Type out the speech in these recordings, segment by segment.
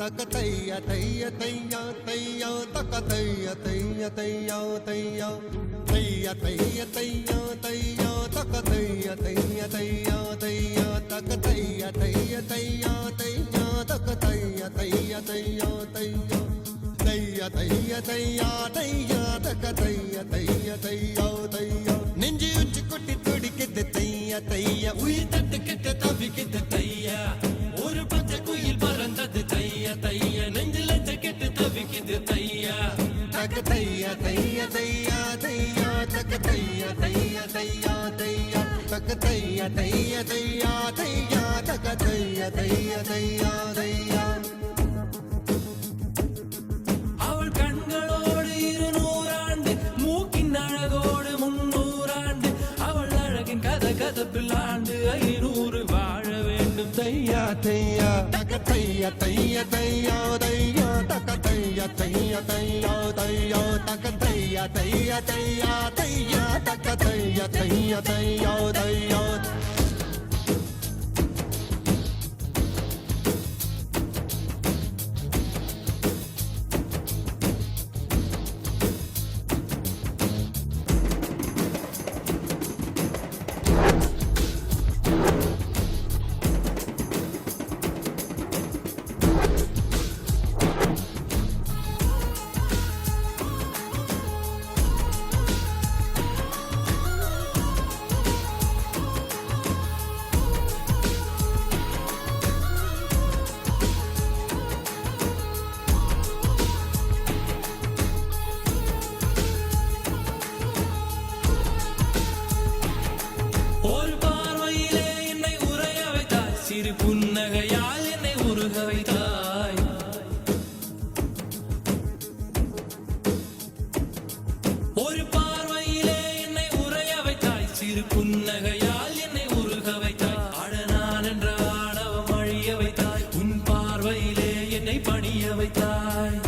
தக்கத்தையா தைய தையா தையா தக்கத்தையா தைய தையா தையா தையா தைய தையா தையா தக்கத்தையா தைய தையா தையா தக்கத்தையா தைய தையா தையா தக்கத்தையா தைய தையா தையா தையா தைய தையா தையா தக்கத்தையா தைய தையா தையா நெஞ்சு உச்சி கொட்டி துடிக்குது தையா தையா உயிர் தட்டு கெட்ட தவிக்குது தையா ஒரு பச்சை குயில் பறந்தது தையா தையா நெஞ்சில கெட்டு தவிக்குது தையா தக்க தையா தையா தையா தையா தக்க தையா தையா தையா தையா தக்க தையா தையா தையா தையா தக்க தையா தையா தையா தையா அவள் கண்களோடு 200 ஆண்டு மூக்கின் அழகோடு 300 ஆண்டு அவள் அழகின் கதப்பில் ஆண்டு 500 வாழ வேண்டும் தையா தையா தக்க தையா தையா தையா தையா தக்க தையா தையா தையா தையா தக்க தையா தையா தையா தையா தக்க தையா தையா தையா தையா புன்னகையால் என்னை உருக வைத்தாய் ஒரு பார்வையிலே என்னை உரைய வைத்தாய் சிறு புன்னகையால் என்னை உருக வைத்தாய் அடனான் என்ற ஆணவம் அழிய வைத்தாய் உன் பார்வையிலே என்னை பணிய வைத்தாய்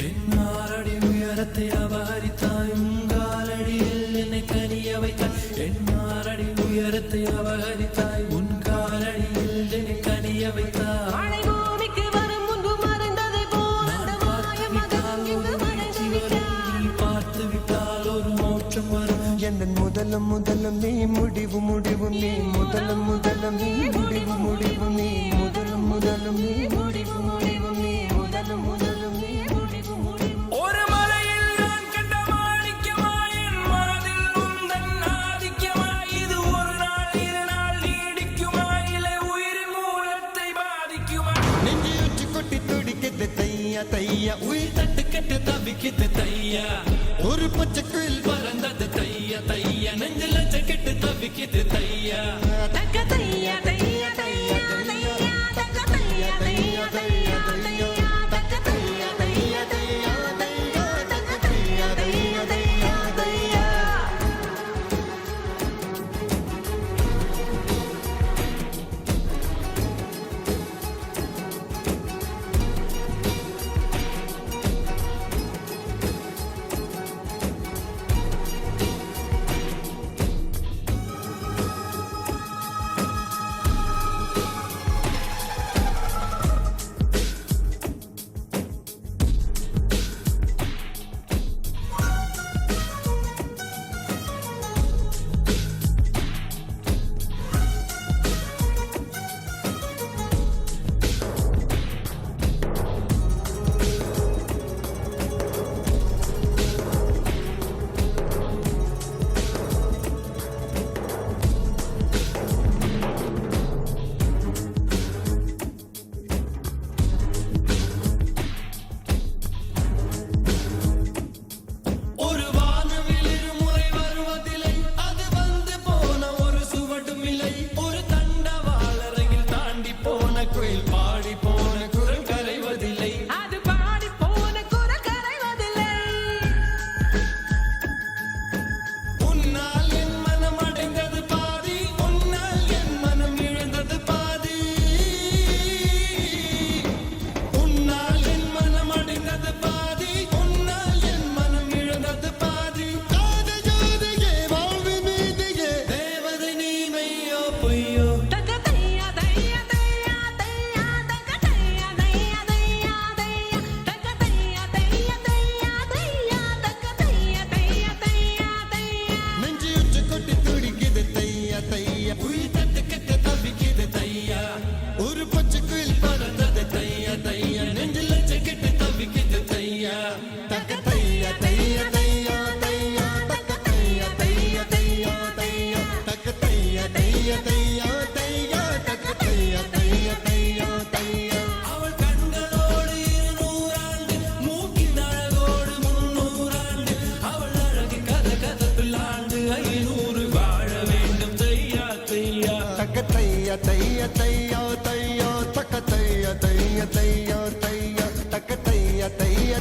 என் மாரடி உயரத்தை அபகரித்தாய் உங்காலடியில் என்னை கனிய வைத்தாய் என் மாரடி உயரத்தை அபகரித்தாய் உன் காலடியில் என்னை கனிய வைத்தாய் மழை பூமிக்கு வரும் முன்பு மறைந்ததை போல் அந்த மாய மகன் இங்கு மறைந்து விட்டாய் நீ பார்த்து விட்டால் ஒரு மோட்சம் வரும் என் முதலும் முதலும் நீ முடிவு முடிவு நீ முதலும் முதலும் நீ முடிவு முடிவு நீ முதலும் முதலும் நீ முடிவு முடிவு நீ முதலும் முதலும் நீ முடிவு முடிவு ஒரு மலையில் நான் கண்ட மாணிக்கமாய் என் மனதில் உந்தன் ஆதிக்கமாய் இது ஒரு நாள் 2 நாள் நீடிக்குமா இல்லை உயிரின் மூலத்தை பாதிக்குமா நெஞ்சு உச்சி கொட்டி துடிக்குது தையா தையா உயிர் தட்டு கெட்டு தவிக்குது தையா ஒரு பச்சை குயில் பறந்தது தையா தையா நெஞ்சில கெட்டு தவிக்குது தையா தக்க தையா தையா தையா தையா தக்க தையா தையா தையா தையா தக்க தையா தையா தையா தையா தக்க தையா தையா தையா தையா ஒரு வானவில் இருமுறை வருவதில்லை அது வந்து போன ஒரு சுவடும் இல்லை ஒரு தண்டவாளரையில் தாண்டி போன குயில் பாடி போன குரல் கரைவதில்லை அது பாடி போன குரல் கரைவதில்லை உன்னால் என் மனம் அடைந்தது பாதி உன்னால் என் மனம் இழந்தது பாதி உன்னால் என் மனம் அடைந்தது பாதி உன்னால் என் மனம் இழந்தது பாதி காதல் ஜோதியே வாழ்வு மீதியே தேவதை நீ மெய்யோ பொய்யோ தக்க தையா தையா தையா தையா நெஞ்சுக்குள் பறந்தது தையா தையா நெஞ்சில் லட்சக்கிட்டு தவிக்குது தையா தக்க தையா தையா தையா தையா தக்க தையா தையா தையா தையா தக்க தையா தையா தையா தையா தக்க தையா தையா தையா தையா அவள் கண்களோடு 200 ஆண்டு மூக்கின் அழகோடு 300 ஆண்டு அவள் அழகு கதப்பில் ஆண்டு 500 வாழ வேண்டும் தையா தையா தக்க தையா தையா தையா தையா தக்க தையா தையா தையா தையா தக்க தையா தையா